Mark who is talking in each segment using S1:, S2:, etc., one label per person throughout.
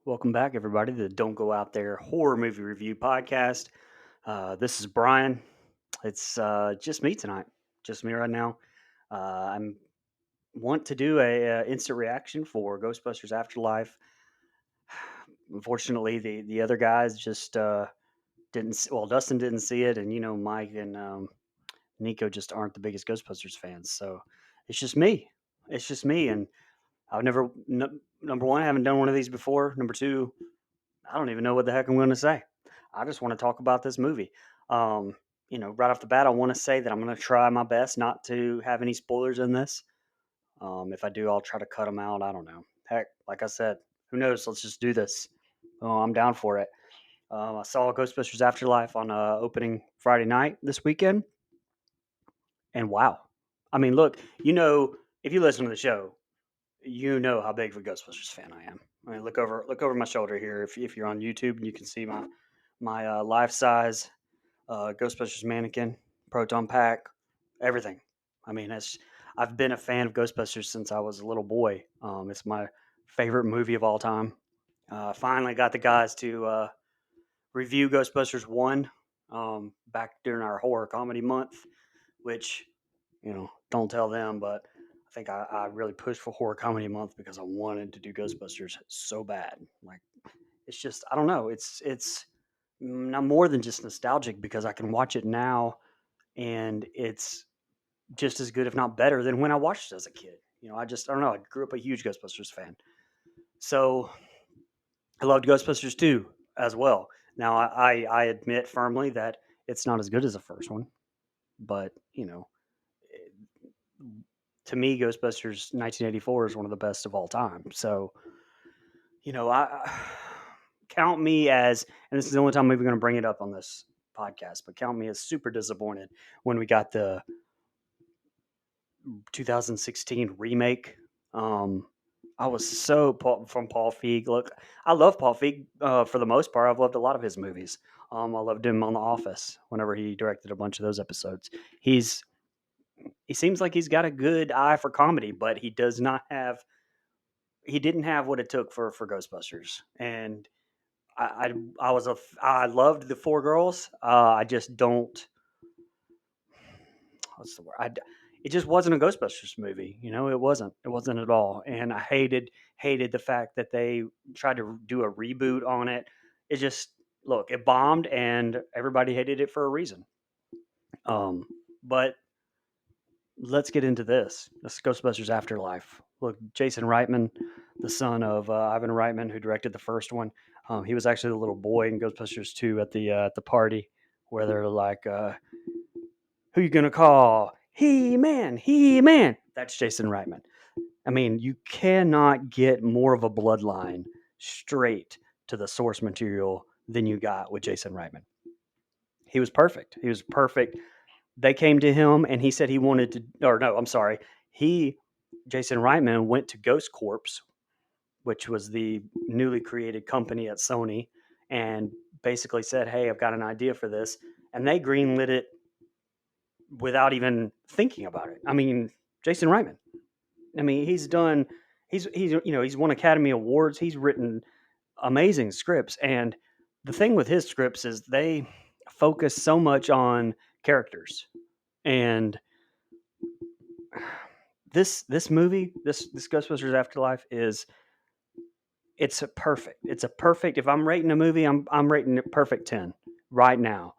S1: Welcome back, everybody, to the Don't Go Out There Horror Movie Review Podcast. This is Brian. It's just me tonight, just me right now. I'm want to do a instant reaction for Ghostbusters Afterlife. Unfortunately, the other guys just didn't. Well, Dustin didn't see it, and Mike and Nico just aren't the biggest Ghostbusters fans. So it's just me. It's just me, and I've never. Number one, I haven't done one of these before. Number two, I don't even know what the heck I'm going to say. I just want to talk about this movie. Um, right off the bat, I want to say that I'm going to try my best not to have any spoilers in this. If I do, I'll try to cut them out. I don't know. Heck, like I said, who knows? Let's just do this. I'm down for it. I saw Ghostbusters Afterlife on opening Friday night this weekend, and wow. I mean, look, if you listen to the show, you know how big of a Ghostbusters fan I am. I mean, look over my shoulder here. If you're on YouTube, you can see my life size Ghostbusters mannequin, proton pack, everything. I mean, I've been a fan of Ghostbusters since I was a little boy. It's my favorite movie of all time. Finally got the guys to review Ghostbusters 1 back during our horror comedy month, which, don't tell them, but I think I really pushed for horror comedy month because I wanted to do Ghostbusters so bad. Like, it's just, I don't know. It's not more than just nostalgic because I can watch it now and it's just as good, if not better, than when I watched it as a kid. I don't know. I grew up a huge Ghostbusters fan. So I loved Ghostbusters 2 as well. Now, I admit firmly that it's not as good as the first one, but, to me, Ghostbusters 1984 is one of the best of all time. So, I count me as, and this is the only time we're going to bring it up on this podcast, but count me as super disappointed when we got the 2016 remake. I was from Paul Feig. Look, I love Paul Feig for the most part. I've loved a lot of his movies. I loved him on The Office whenever he directed a bunch of those episodes. He seems like he's got a good eye for comedy, but he didn't have what it took for Ghostbusters. And I loved the four girls. I just don't. What's the word? It just wasn't a Ghostbusters movie. It wasn't. It wasn't at all. And I hated the fact that they tried to do a reboot on it. It just look, it bombed, and everybody hated it for a reason. But let's get into this. This Ghostbusters Afterlife. Look, Jason Reitman, the son of Ivan Reitman, who directed the first one, he was actually the little boy in Ghostbusters 2 at the party where they're like, "Who you gonna call? He-Man, He-Man." That's Jason Reitman. I mean, you cannot get more of a bloodline straight to the source material than you got with Jason Reitman. He was perfect. He was perfect. They came to him and he said he wanted to, or no, I'm sorry. Jason Reitman, went to Ghost Corps, which was the newly created company at Sony, and basically said, "Hey, I've got an idea for this." And they greenlit it without even thinking about it. I mean, Jason Reitman. I mean, he's won Academy Awards. He's written amazing scripts, and the thing with his scripts is they focus so much on characters. And this movie, this Ghostbusters Afterlife it's a perfect. It's a perfect. If I'm rating a movie, I'm rating it perfect 10 right now.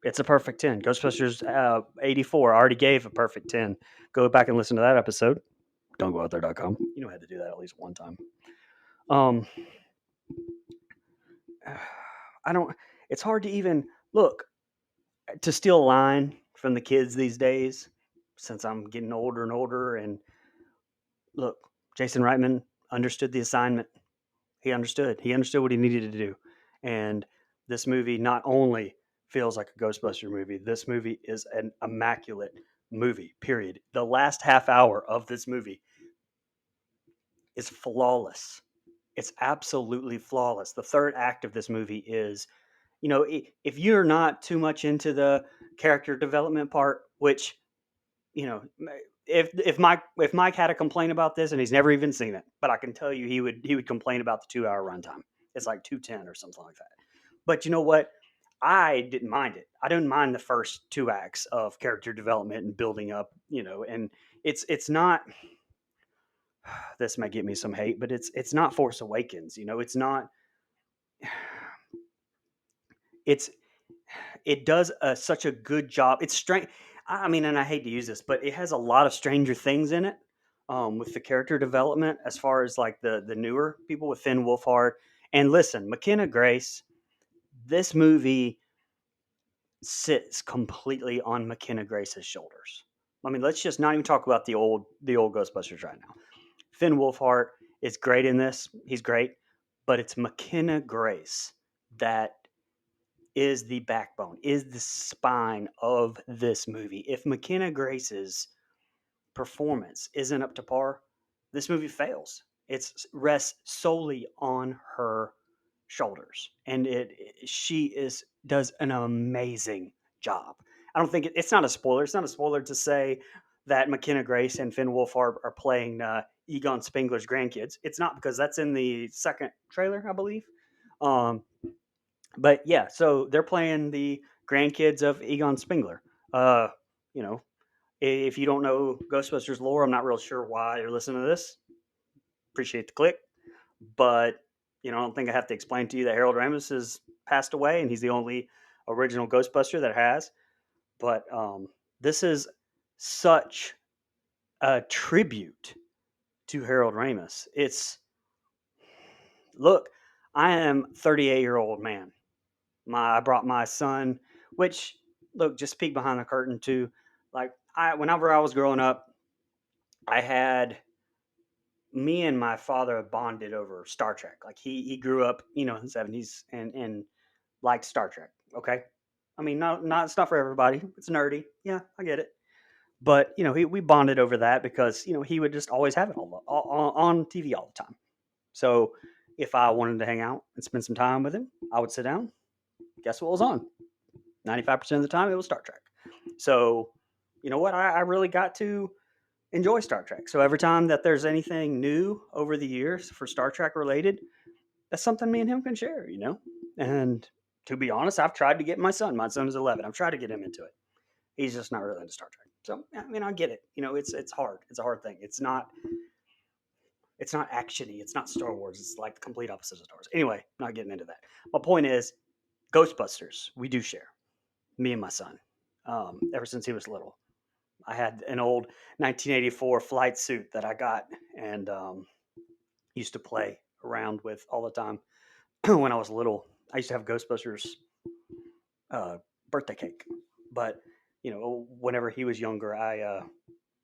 S1: It's a perfect 10. Ghostbusters 84 already gave a perfect 10. Go back and listen to that episode. Don'tgoouthere.com. I had to do that at least one time. Um, I don't. It's hard to even look to steal a line from the kids these days, since I'm getting older and older. And look, Jason Reitman understood the assignment. He understood. He understood what he needed to do. And this movie not only feels like a Ghostbuster movie, this movie is an immaculate movie, period. The last half hour of this movie is flawless. It's absolutely flawless. The third act of this movie is, if you're not too much into the character development part, which, you know, if Mike had a complaint about this, and he's never even seen it, but I can tell you he would complain about the 2 hour runtime. It's like 2:10 or something like that. But you know what? I didn't mind it. I didn't mind the first 2 acts of character development and building up, and it's not. This may get me some hate, but it's not Force Awakens. It's not. It's it does such a good job. It's strange. I mean, and I hate to use this, but it has a lot of Stranger Things in it, with the character development as far as like the newer people with Finn Wolfhard. And listen, McKenna Grace, this movie sits completely on McKenna Grace's shoulders. I mean, let's just not even talk about the old Ghostbusters right now. Finn Wolfhard is great in this. He's great, but it's McKenna Grace that is the backbone, is the spine of this movie. If McKenna Grace's performance isn't up to par, this movie fails. It rests solely on her shoulders, and she is does an amazing job. I don't think it's not a spoiler. It's not a spoiler to say that McKenna Grace and Finn Wolfhard are playing Egon Spengler's grandkids. It's not, because that's in the second trailer, I believe. Um, but yeah, so they're playing the grandkids of Egon Spengler. Uh, you know, if you don't know Ghostbusters lore, I'm not real sure why you're listening to this. Appreciate the click, but I don't think I have to explain to you that Harold Ramis has passed away, and he's the only original Ghostbuster that has. But this is such a tribute to Harold Ramis. Look, I am 38-year-old man. I brought my son, which, look, just peek behind the curtain too. Like, whenever I was growing up, I had me and my father bonded over Star Trek. Like, he grew up, in the 70s, and liked Star Trek. Okay, I mean, not it's not for everybody. It's nerdy. Yeah, I get it. But we bonded over that because he would just always have it on TV all the time. So if I wanted to hang out and spend some time with him, I would sit down. Guess what was on? 95% of the time, it was Star Trek. So, you know what? I really got to enjoy Star Trek. So every time that there's anything new over the years for Star Trek related, that's something me and him can share. And to be honest, I've tried to get my son. My son is 11. I've tried to get him into it. He's just not really into Star Trek. So I mean, I get it. It's hard. It's a hard thing. It's not actiony. It's not Star Wars. It's like the complete opposite of Star Wars. Anyway, not getting into that. My point is, Ghostbusters. We do share, me and my son, ever since he was little. I had an old 1984 flight suit that I got, and used to play around with all the time when I was little. I used to have Ghostbusters uh, birthday cake, but whenever he was younger, I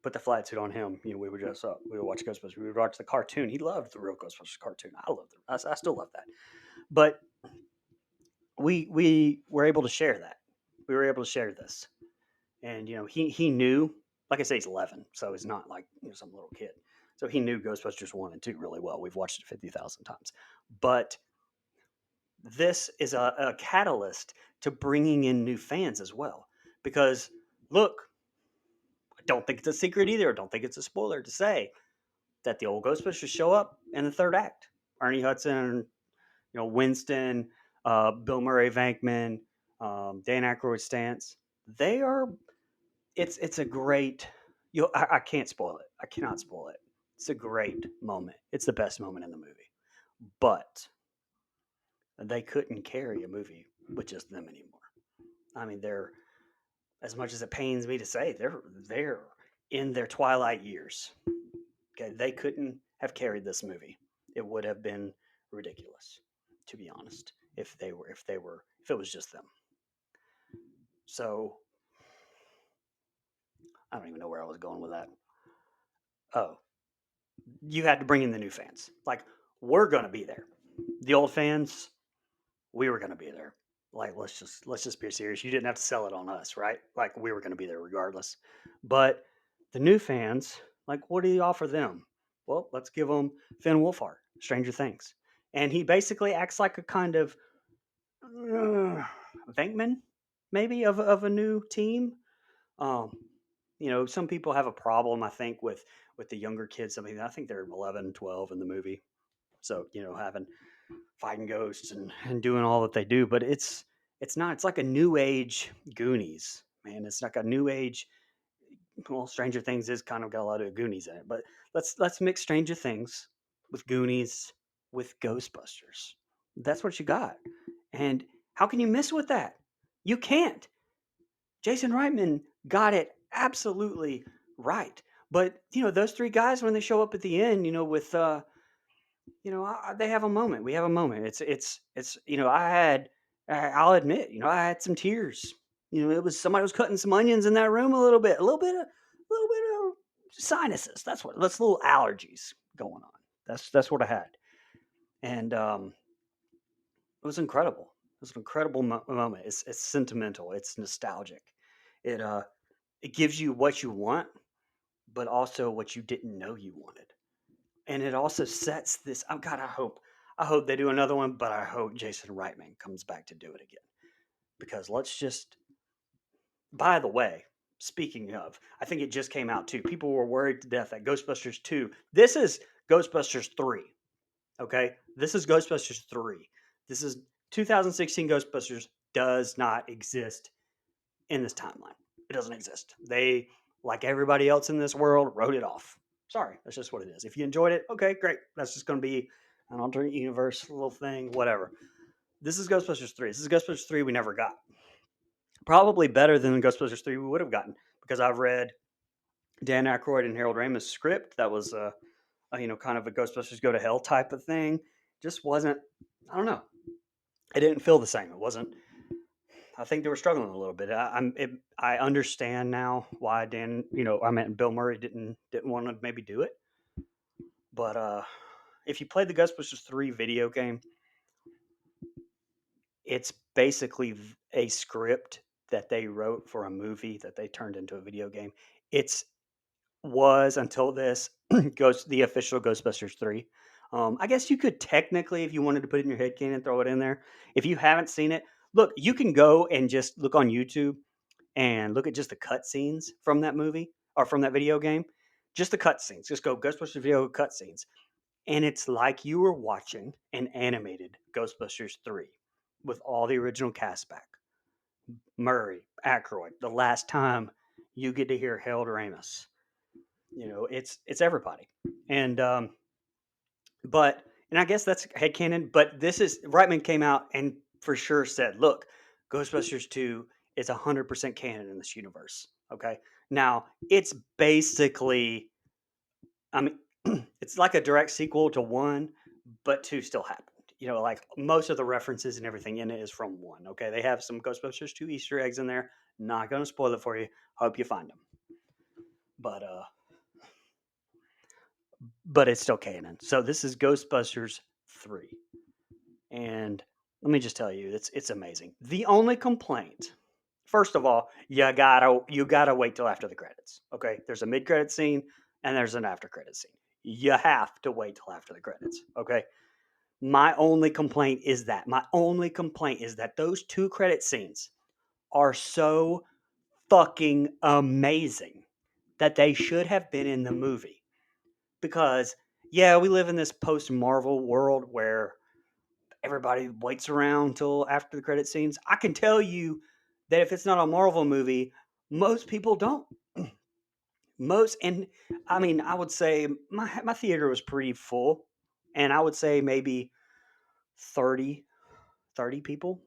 S1: put the flight suit on him. We would dress up. We would watch Ghostbusters. We would watch the cartoon. He loved the real Ghostbusters cartoon. I loved it. I still love that. But we were able to share that. We were able to share this, and he knew. Like I say, he's 11, so he's not like some little kid. So he knew Ghostbusters 1 and 2 really well. We've watched it 50,000 times, but this is a catalyst to bringing in new fans as well. Because look, I don't think it's a secret either. I don't think it's a spoiler to say that the old Ghostbusters show up in the third act. Ernie Hudson, Winston, Bill Murray Vankman, Dan Aykroyd Stance. They are. It's a great. I can't spoil it. I cannot spoil it. It's a great moment. It's the best moment in the movie. But they couldn't carry a movie with just them anymore. I mean, they're, as much as it pains me to say, they're in their twilight years. Okay, they couldn't have carried this movie. It would have been ridiculous, to be honest, if it was just them. So I don't even know where I was going with that. Oh, you had to bring in the new fans. Like, we're gonna be there. The old fans, we were gonna be there. Like, let's just be serious. You didn't have to sell it on us, right? Like, we were gonna be there regardless. But the new fans, like, what do you offer them? Well, let's give them Finn Wolfhard, Stranger Things, and he basically acts like a kind of Venkman, maybe of a new team. Um, some people have a problem, I think, with the younger kids. I mean, I think they're 11, 12 in the movie. So, having fighting ghosts and doing all that they do, but it's not. It's like a new age Goonies, man. It's like a new age. Well, Stranger Things is kind of got a lot of Goonies in it, but let's mix Stranger Things with Goonies with Ghostbusters. That's what you got. And how can you miss with that? You can't. Jason Reitman got it absolutely right. But those three guys when they show up at the end, with they have a moment. We have a moment. It's I had I'll admit, I had some tears. It was somebody was cutting some onions in that room a little bit of sinuses. That's little allergies going on. That's what I had. And it was incredible. It was an incredible moment. It's sentimental. It's nostalgic. It uh it gives you what you want, but also what you didn't know you wanted. And it also sets this. Oh God, I hope they do another one, but I hope Jason Reitman comes back to do it again. Because let's just. By the way, speaking of, I think it just came out too. People were worried to death that Ghostbusters 2. This is Ghostbusters 3. Okay, this is Ghostbusters 3. This is 2016 Ghostbusters does not exist in this timeline. It doesn't exist. They, like everybody else in this world, wrote it off. Sorry, that's just what it is. If you enjoyed it, okay, great. That's just going to be an alternate universe little thing, whatever. This is Ghostbusters 3. This is Ghostbusters 3 we never got. Probably better than Ghostbusters 3 we would have gotten because I've read Dan Aykroyd and Harold Ramis script that was kind of a Ghostbusters Go to Hell type of thing. Just wasn't, I don't know. It didn't feel the same. It wasn't. I think they were struggling a little bit. I understand now why Dan, I meant Bill Murray didn't want to maybe do it. But if you played the Ghostbusters 3 video game, it's basically a script that they wrote for a movie that they turned into a video game. It's was until this Ghost the official Ghostbusters 3. I guess you could technically, if you wanted to put it in your head canon, throw it in there. If you haven't seen it, look, you can go and just look on YouTube and look at just the cutscenes from that movie or from that video game. Just the cutscenes. Just go Ghostbusters video cutscenes. And it's like you were watching an animated Ghostbusters 3 with all the original cast back. Murray, Aykroyd, the last time you get to hear Harold Ramis. It's everybody. And but and I guess that's headcanon, but this is Reitman came out and for sure said, look, Ghostbusters 2 is 100% canon in this universe. Okay. Now it's basically, I mean, it's like a direct sequel to one, but two still happened. Like most of the references and everything in it is from one. Okay. They have some Ghostbusters 2 Easter eggs in there. Not going to spoil it for you. Hope you find them. But it's still canon. So this is Ghostbusters 3. And let me just tell you, it's amazing. The only complaint, first of all, you gotta wait till after the credits. Okay, there's a mid credit scene and there's an after credit scene. You have to wait till after the credits. Okay. My only complaint is that. My only complaint is that those two credit scenes are so fucking amazing that they should have been in the movie. Because yeah, we live in this post Marvel world where everybody waits around till after the credit scenes. I can tell you that if it's not a Marvel movie, most people don't. Most, and I mean, I would say my theater was pretty full, and I would say maybe 30 30 people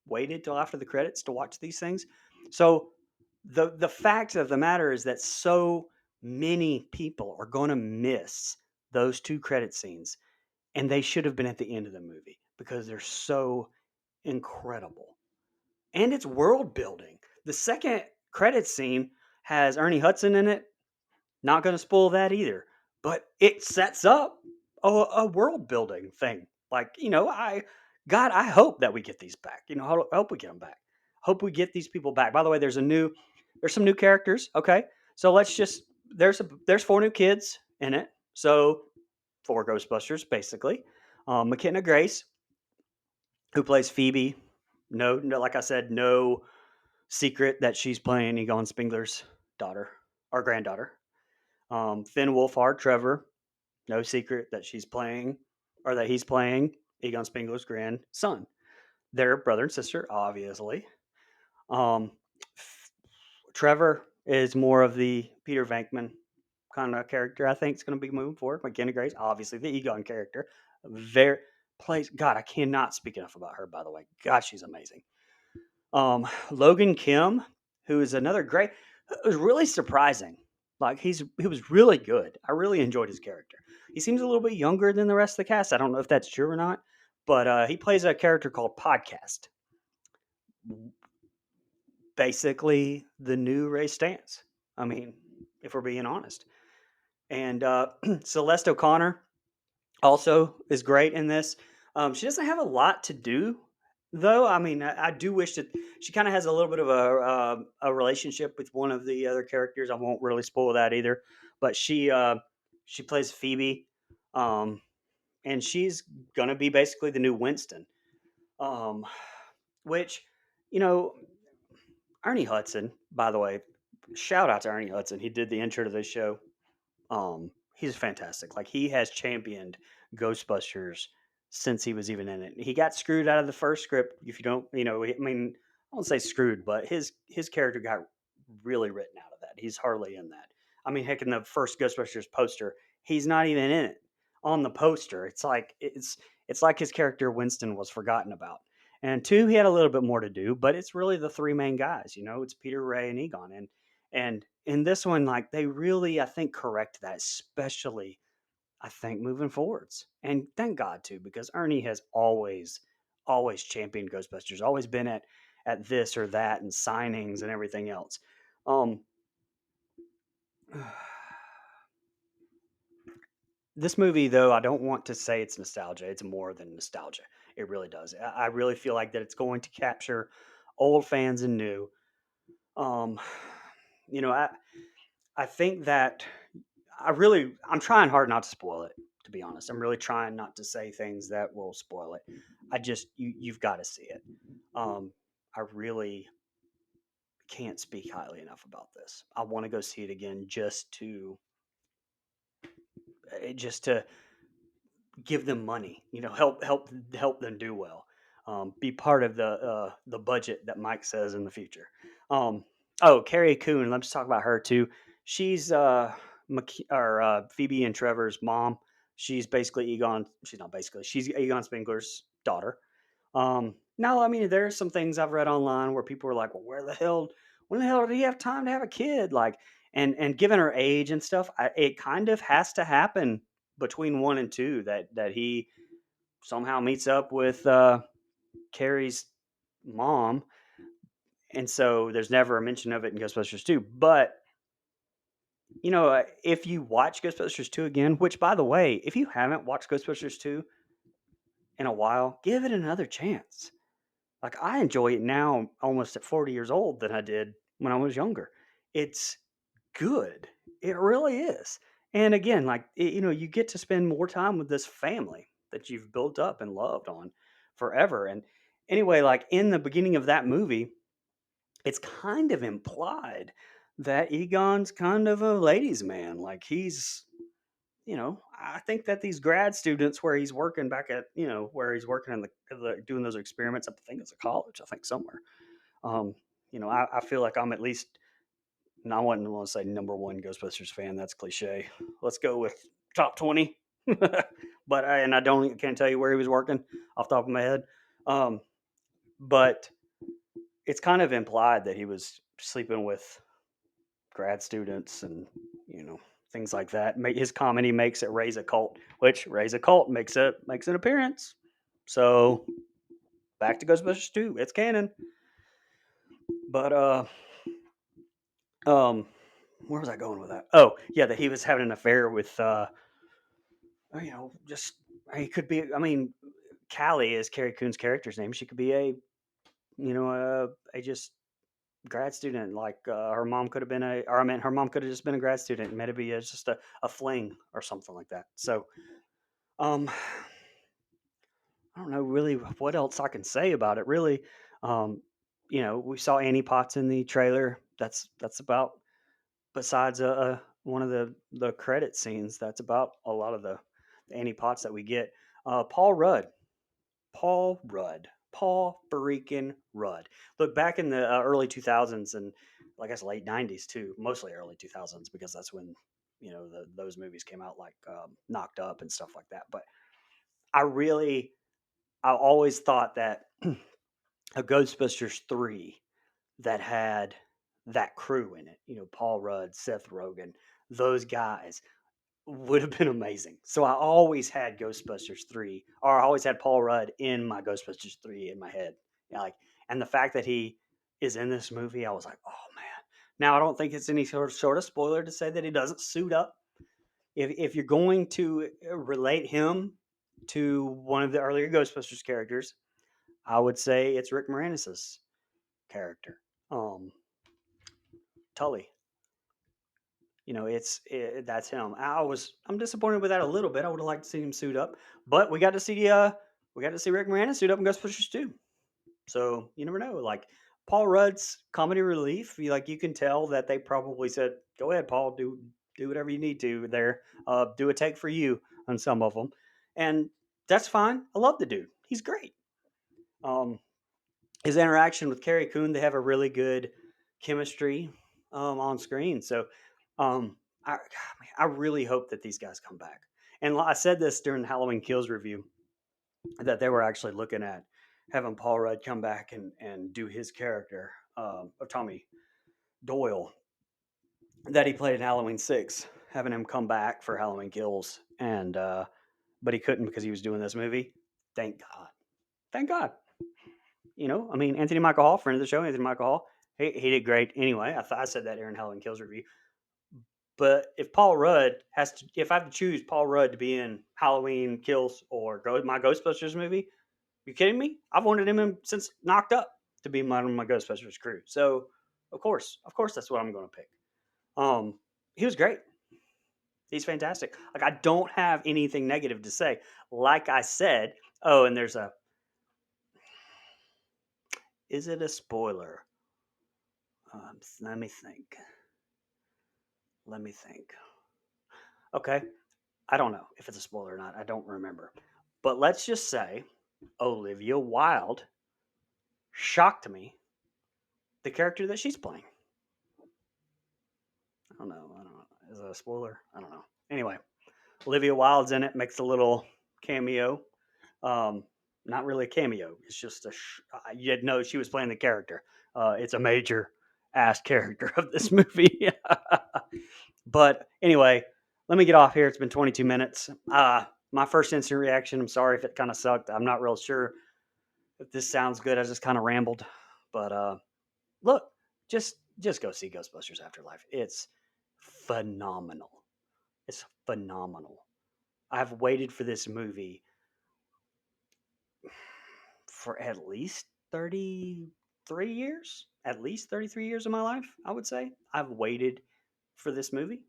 S1: waited till after the credits to watch these things. So the fact of the matter is that so many people are going to miss those two credit scenes, and they should have been at the end of the movie because they're so incredible. And it's world building. The second credit scene has Ernie Hudson in it. Not going to spoil that either, but it sets up a world building thing. Like, I hope that we get these back. I hope we get them back. Hope we get these people back. By the way, there's some new characters. Okay. So there's four new kids in it. So four Ghostbusters, basically. McKenna Grace, who plays Phoebe. No, like I said, no secret that she's playing Egon Spengler's daughter. our granddaughter. Finn Wolfhard, Trevor, no secret that she's playing or that he's playing Egon Spengler's grandson. They're brother and sister, obviously. Um, Trevor is more of the Peter Venkman kind of character. I think it's going to be moving forward. McKenna Grace, obviously the Egon character, very plays. God, I cannot speak enough about her. By the way, God, she's amazing. Logan Kim, who is another great. It was really surprising. Like he was really good. I really enjoyed his character. He seems a little bit younger than the rest of the cast. I don't know if that's true or not, but he plays a character called Podcast. Basically, the new Ray Stantz. I mean, if we're being honest. And Celeste O'Connor also is great in this. She doesn't have a lot to do, though. I mean, I do wish that she kind of has a little bit of a relationship with one of the other characters. I won't really spoil that either, but she plays Phoebe, um, and she's gonna be basically the new Winston. Um, which, you know, Ernie Hudson, by the way, shout out to Ernie Hudson. He did the intro to this show. He's fantastic. Like he has championed Ghostbusters since he was even in it. He got screwed out of the first script. If you don't, I mean, I won't say screwed, but his character got really written out of that. He's hardly in that. I mean, heck, in the first Ghostbusters poster, he's not even in it. On the poster, it's like his character Winston was forgotten about. And two, he had a little bit more to do, but it's really the three main guys. It's Peter, Ray, and Egon, and in this one, like they really, I think, correct that, especially I think moving forwards. And thank God too, because Ernie has always championed Ghostbusters, always been at this or that and signings and everything else. Um, this movie, though, I don't want to say it's nostalgia. It's more than nostalgia. It really does. I really feel like that it's going to capture old fans and new. Um, you know, I think that I'm trying hard not to spoil it, to be honest. I'm really trying not to say things that will spoil it. You've got to see it. I really can't speak highly enough about this. I want to go see it again just to give them money, help them do well. Be part of the budget that Mike says in the future. Oh, Carrie Coon, let's talk about her too. She's Phoebe and Trevor's mom. She's basically Egon. She's not basically. She's Egon Spengler's daughter. Now, I mean, there's some things I've read online where people are like, "Well, when the hell did he have time to have a kid?" Like, and given her age and stuff, it kind of has to happen between one and two that he somehow meets up with Carrie's mom, and so there's never a mention of it in Ghostbusters 2. But if you watch Ghostbusters 2 again, which by the way, if you haven't watched Ghostbusters 2 in a while, give it another chance. Like I enjoy it now, almost at 40 years old, than I did when I was younger. It's good. It really is. And again, like you get to spend more time with this family that you've built up and loved on forever. And anyway, like in the beginning of that movie, it's kind of implied that Egon's kind of a ladies' man. Like I think that these grad students where he's working back at, where he's working in doing those experiments, I think it's a college, I think somewhere. Um, I feel like I'm at least, and I wouldn't want to say number one Ghostbusters fan. That's cliche. Let's go with top 20. And I can't tell you where he was working off the top of my head. But it's kind of implied that he was sleeping with grad students and things like that. His comedy makes it Raise a Cult, which Raise a Cult makes an appearance. So back to Ghostbusters 2. It's canon. But where was I going with that? Oh, yeah, that he was having an affair with just he could be. I mean, Callie is Carrie Coon's character's name. She could be a just grad student. Like her mom could have been her mom could have just been a grad student. Maybe it's just a fling or something like that. So, um, I don't know really what else I can say about it. Really, um, we saw Annie Potts in the trailer. That's about besides one of the credit scenes. That's about a lot of the Annie Potts that we get. Paul Rudd, Paul Rudd, Paul freaking Rudd. Look back in the early 2000s and I guess late 90s too, mostly early 2000s because that's when those movies came out like Knocked Up and stuff like that. But I really I always thought that a Ghostbusters 3 that had that crew in it, Paul Rudd, Seth Rogen, those guys would have been amazing. So I always had Ghostbusters 3, or I always had Paul Rudd in my Ghostbusters 3 in my head. And the fact that he is in this movie, I was like, oh man. Now I don't think it's any sort of spoiler to say that he doesn't suit up. If you're going to relate him to one of the earlier Ghostbusters characters, I would say it's Rick Moranis's character, Tully. That's him. I'm disappointed with that a little bit. I would have liked to see him suit up, but we got to see Rick Moranis suit up in Ghostbusters 2. So you never know. Like Paul Rudd's comedy relief, you can tell that they probably said, "Go ahead, Paul, do whatever you need to there. Do a take for you on some of them," and that's fine. I love the dude. He's great. Um, his interaction with Carrie Coon, they have a really good chemistry on screen. So um, I really hope that these guys come back. And I said this during the Halloween Kills review that they were actually looking at having Paul Rudd come back and do his character of Tommy Doyle that he played in Halloween 6, having him come back for Halloween Kills, and but he couldn't because he was doing this movie. Thank God. Thank God. I mean, Anthony Michael Hall, friend of the show, Anthony Michael Hall, he did great anyway. I said that during Halloween Kills review. But if I have to choose Paul Rudd to be in Halloween Kills or my Ghostbusters movie, you kidding me? I've wanted him since Knocked Up to be one of my Ghostbusters crew. So of course, that's what I'm going to pick. He was great. He's fantastic. Like I don't have anything negative to say. Like I said, and is it a spoiler? Let me think. Let me think. Okay. I don't know if it's a spoiler or not. I don't remember. But let's just say Olivia Wilde shocked me the character that she's playing. I don't know. Is it a spoiler? I don't know. Anyway, Olivia Wilde's in it, makes a little cameo. Um, Not really a cameo. It's just you didn't know she was playing the character. It's a major ass character of this movie. But anyway, let me get off here. It's been 22 minutes. My first instant reaction, I'm sorry if it kind of sucked. I'm not real sure if this sounds good. I just kind of rambled. But look, just go see Ghostbusters Afterlife. It's phenomenal. It's phenomenal. I've waited for this movie for at least 33 years. At least 33 years of my life, I would say. I've waited for this movie.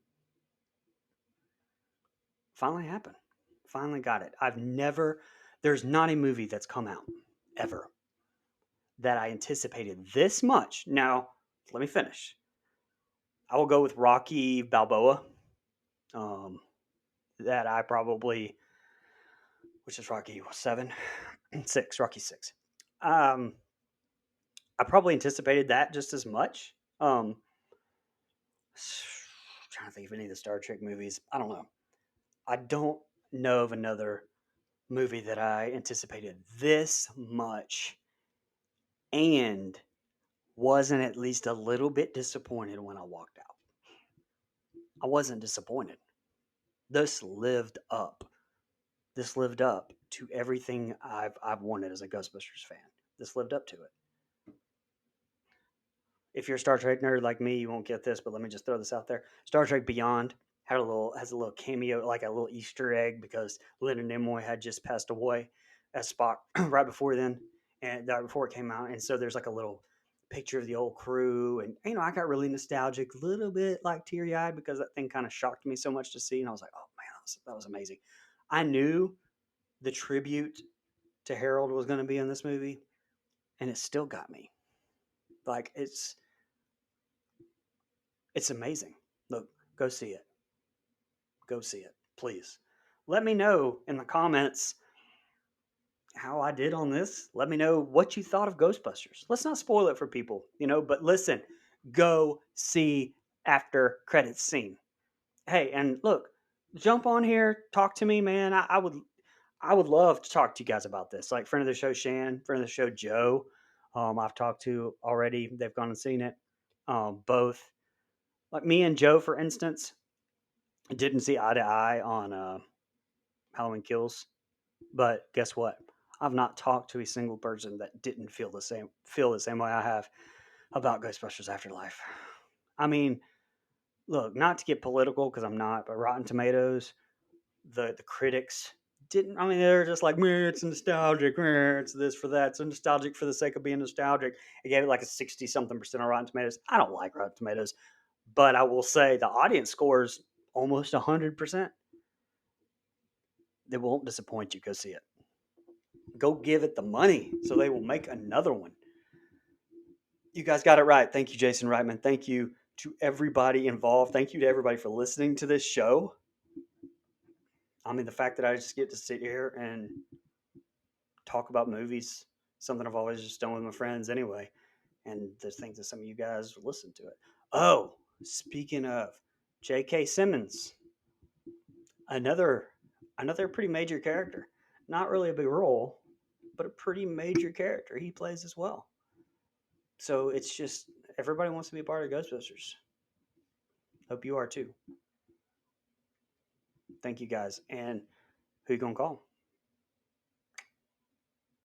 S1: Finally happened. Finally got it. There's not a movie that's come out ever that I anticipated this much. Now, let me finish. I will go with Rocky Balboa. Um, that I probably, which is Rocky 7, 6, Rocky 6. Um, I probably anticipated that just as much. Trying to think of any of the Star Trek movies. I don't know. I don't know of another movie that I anticipated this much and wasn't at least a little bit disappointed when I walked out. I wasn't disappointed. This lived up. This lived up to everything I've wanted as a Ghostbusters fan. This lived up to it. If you're a Star Trek nerd like me, you won't get this, but let me just throw this out there. Star Trek Beyond has a little cameo, like a little Easter egg, because Leonard Nimoy had just passed away as Spock right before then, and right before it came out. And so there's like a little picture of the old crew, and I got really nostalgic, a little bit like teary eyed because that thing kind of shocked me so much to see, and I was like, oh man, that was amazing. I knew the tribute to Harold was going to be in this movie, and it still got me. Like it's amazing. Go see it. Go see it, please. Let me know in the comments how I did on this. Let me know what you thought of Ghostbusters. Let's not spoil it for people, but listen, go see after credits scene. Hey, and look, jump on here, talk to me, man. I would love to talk to you guys about this. Like friend of the show Shan, friend of the show Joe, I've talked to already. They've gone and seen it. Both like me and Joe, for instance, didn't see eye to eye on Halloween Kills. But guess what? I've not talked to a single person that didn't feel the same way I have about Ghostbusters Afterlife. I mean, look, not to get political because I'm not, but Rotten Tomatoes, the critics didn't. I mean, they're just like, man, it's nostalgic, man, it's this for that, it's nostalgic for the sake of being nostalgic. It gave it like a 60 something percent on Rotten Tomatoes. I don't like Rotten Tomatoes, but I will say the audience scores almost 100%. They won't disappoint you. Go see it. Go give it the money so they will make another one. You guys got it right. Thank you, Jason Reitman. Thank you to everybody involved. Thank you to everybody for listening to this show. I mean, the fact that I just get to sit here and talk about movies, something I've always just done with my friends anyway. And there's things that some of you guys listen to it. Oh, speaking of J.K. Simmons, another another pretty major character. Not really a big role, but a pretty major character he plays as well. So it's just everybody wants to be a part of Ghostbusters. Hope you are too. Thank you guys. And who you gonna call?